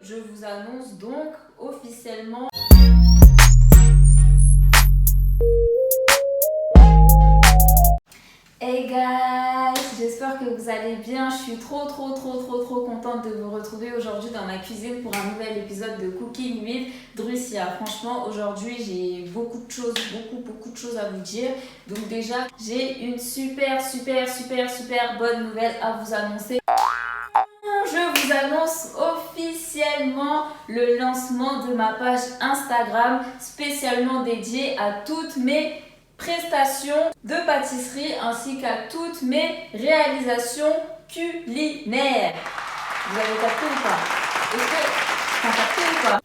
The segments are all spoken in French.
Je vous annonce donc officiellement. Hey guys, j'espère que vous allez bien. Je suis trop contente de vous retrouver aujourd'hui dans ma cuisine pour un nouvel épisode de Cooking with Drusilla. Franchement, aujourd'hui, j'ai beaucoup de choses à vous dire. Donc déjà, j'ai une super bonne nouvelle à vous annoncer. Je vous annonce officiellement le lancement de ma page Instagram spécialement dédiée à toutes mes prestations de pâtisserie ainsi qu'à toutes mes réalisations culinaires. Vous avez capté ou pas? Est-ce que t'as capté ou pas?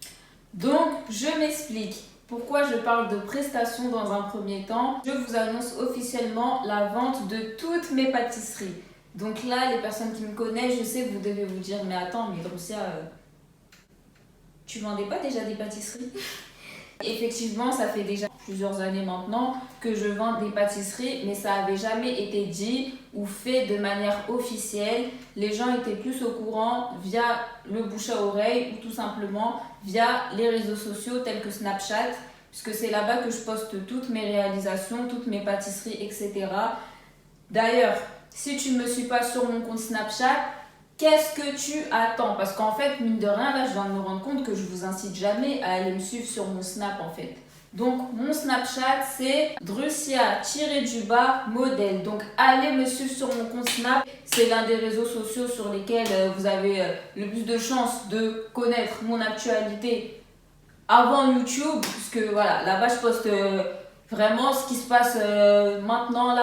Donc, je m'explique. Pourquoi je parle de prestations dans un premier temps? Je vous annonce officiellement la vente de toutes mes pâtisseries. Donc là, les personnes qui me connaissent, je sais que vous devez vous dire, mais attends, mais Drusilla, tu vendais pas déjà des pâtisseries? Effectivement, ça fait déjà plusieurs années maintenant que je vends des pâtisseries, mais ça n'avait jamais été dit ou fait de manière officielle. Les gens étaient plus au courant via le bouche à oreille ou tout simplement via les réseaux sociaux tels que Snapchat, puisque c'est là-bas que je poste toutes mes réalisations, toutes mes pâtisseries, etc. D'ailleurs, si tu ne me suis pas sur mon compte Snapchat, qu'est-ce que tu attends? Parce qu'en fait, mine de rien, là, je viens de me rendre compte que je vous incite jamais à aller me suivre sur mon Snap, en fait. Donc, mon Snapchat, c'est Drusilla-modèle. Donc, allez me suivre sur mon compte Snap. C'est l'un des réseaux sociaux sur lesquels vous avez le plus de chances de connaître mon actualité avant YouTube. Puisque, voilà, là-bas, je poste vraiment ce qui se passe maintenant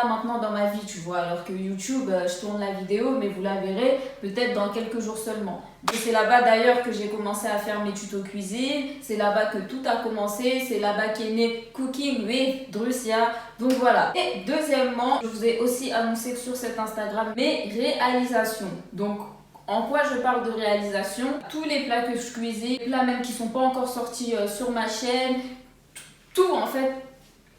dans ma vie, tu vois. Alors que YouTube, je tourne la vidéo, mais vous la verrez peut-être dans quelques jours seulement. Et c'est là-bas d'ailleurs que j'ai commencé à faire mes tutos cuisine. C'est là-bas que tout a commencé. C'est là-bas qu'est né Cooking with Drusilla. Donc voilà. Et deuxièmement, je vous ai aussi annoncé sur cet Instagram mes réalisations. Donc, en quoi je parle de réalisation? Tous les plats que je cuisine, les plats même qui ne sont pas encore sortis sur ma chaîne, tout en fait.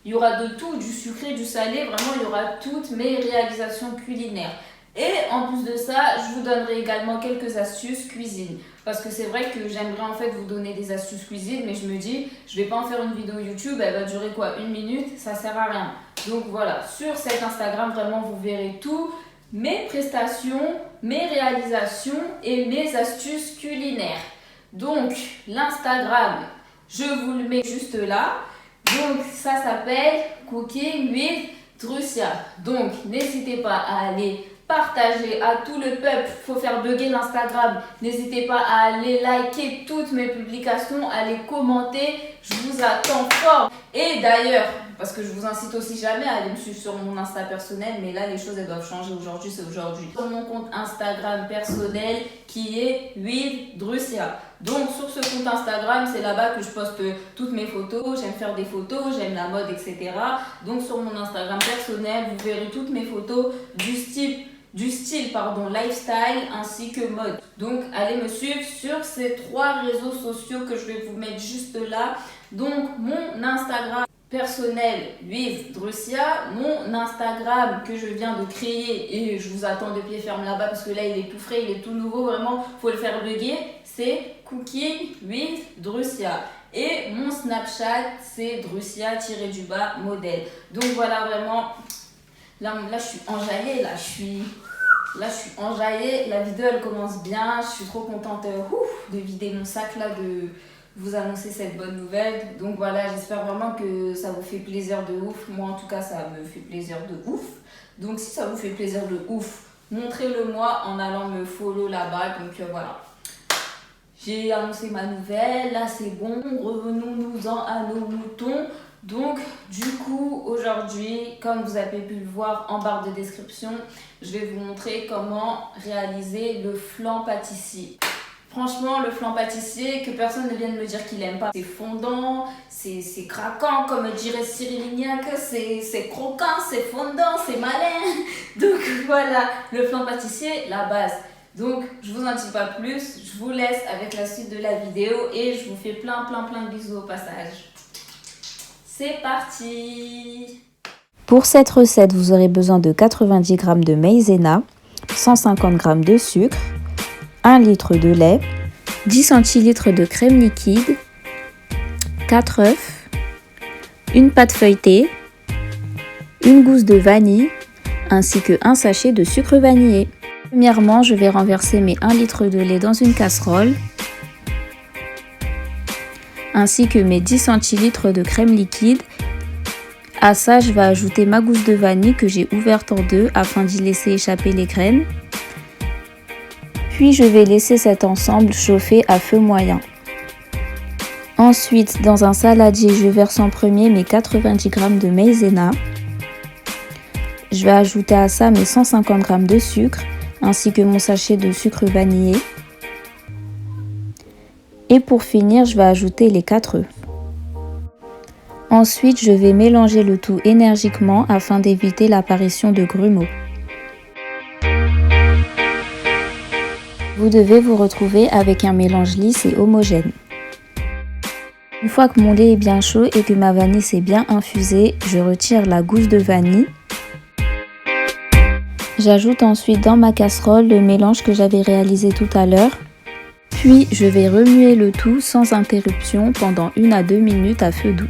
Il y aura de tout, du sucré, du salé, vraiment il y aura toutes mes réalisations culinaires. Et en plus de ça, je vous donnerai également quelques astuces cuisine. Parce que c'est vrai que j'aimerais en fait vous donner des astuces cuisine, mais je me dis, je vais pas en faire une vidéo YouTube, elle va durer quoi? 1 minute, ça sert à rien. Donc voilà, sur cet Instagram, vraiment vous verrez tout, mes prestations, mes réalisations et mes astuces culinaires. Donc l'Instagram, je vous le mets juste là. Donc, ça s'appelle Cooking with Drusilla. Donc, n'hésitez pas à aller partager à tout le peuple. Il faut faire bugger l'Instagram. N'hésitez pas à aller liker toutes mes publications, à les commenter. Je vous attends fort. Et d'ailleurs, parce que je vous incite aussi jamais à aller me suivre sur mon Insta personnel, mais là, les choses, elles doivent changer aujourd'hui, c'est aujourd'hui. Sur mon compte Instagram personnel qui est with Drusilla. Donc, sur ce compte Instagram, c'est là-bas que je poste toutes mes photos. J'aime faire des photos, j'aime la mode, etc. Donc, sur mon Instagram personnel, vous verrez toutes mes photos du style lifestyle ainsi que mode. Donc, allez me suivre sur ces 3 réseaux sociaux que je vais vous mettre juste là. Donc, mon Instagram personnel with Drusilla, mon Instagram que je viens de créer et je vous attends de pied ferme là-bas parce que là il est tout frais, il est tout nouveau, vraiment faut le faire bugger, c'est Cooking with Drusilla. Et mon Snapchat c'est Drusilla-modèle. Donc voilà, vraiment là je suis enjaillée, là je suis enjaillée, la vidéo elle commence bien, je suis trop contente de vider mon sac là, de vous annoncer cette bonne nouvelle. Donc voilà, j'espère vraiment que ça vous fait plaisir de ouf. Moi en tout cas ça me fait plaisir de ouf. Donc si ça vous fait plaisir de ouf, montrez-le moi en allant me follow là-bas. Donc voilà, j'ai annoncé ma nouvelle, là c'est bon, revenons-nous-en à nos moutons. Donc du coup aujourd'hui, comme vous avez pu le voir en barre de description, je vais vous montrer comment réaliser le flan pâtissier. Franchement, le flan pâtissier, que personne ne vienne me dire qu'il n'aime pas. C'est fondant, c'est craquant, comme dirait Cyril Lignac, c'est croquant, c'est fondant, c'est malin. Donc voilà, le flan pâtissier, la base. Donc, je vous en dis pas plus, je vous laisse avec la suite de la vidéo et je vous fais plein de bisous au passage. C'est parti! Pour cette recette, vous aurez besoin de 90 g de maïzena, 150 g de sucre, 1 litre de lait, 10 centilitres de crème liquide, 4 œufs, une pâte feuilletée, une gousse de vanille ainsi que un sachet de sucre vanillé. Premièrement, je vais renverser mes 1 litre de lait dans une casserole ainsi que mes 10 centilitres de crème liquide. À ça, je vais ajouter ma gousse de vanille que j'ai ouverte en deux afin d'y laisser échapper les graines. Puis je vais laisser cet ensemble chauffer à feu moyen. Ensuite, dans un saladier, je verse en premier mes 90 g de maïzena. Je vais ajouter à ça mes 150 g de sucre ainsi que mon sachet de sucre vanillé. Et pour finir, je vais ajouter les 4 œufs. Ensuite, je vais mélanger le tout énergiquement afin d'éviter l'apparition de grumeaux. Vous devez vous retrouver avec un mélange lisse et homogène. Une fois que mon lait est bien chaud et que ma vanille s'est bien infusée, je retire la gousse de vanille. J'ajoute ensuite dans ma casserole le mélange que j'avais réalisé tout à l'heure. Puis je vais remuer le tout sans interruption pendant 1 à 2 minutes à feu doux.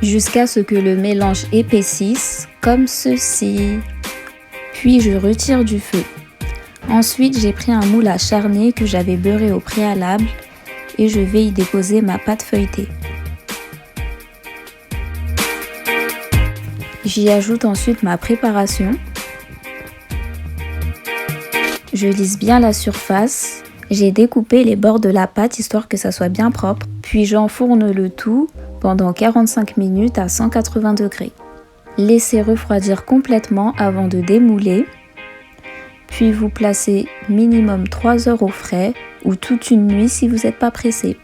Jusqu'à ce que le mélange épaississe, comme ceci. Puis je retire du feu. Ensuite, j'ai pris un moule à charner que j'avais beurré au préalable et je vais y déposer ma pâte feuilletée. J'y ajoute ensuite ma préparation. Je lisse bien la surface. J'ai découpé les bords de la pâte histoire que ça soit bien propre. Puis j'enfourne le tout pendant 45 minutes à 180 degrés. Laissez refroidir complètement avant de démouler. Puis vous placez minimum 3 heures au frais ou toute une nuit si vous n'êtes pas pressé.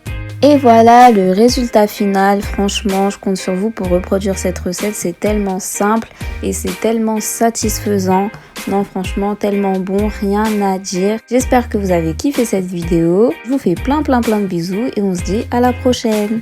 Et voilà le résultat final. Franchement, je compte sur vous pour reproduire cette recette. C'est tellement simple et c'est tellement satisfaisant. Non, franchement, tellement bon, rien à dire. J'espère que vous avez kiffé cette vidéo. Je vous fais plein de bisous et on se dit à la prochaine.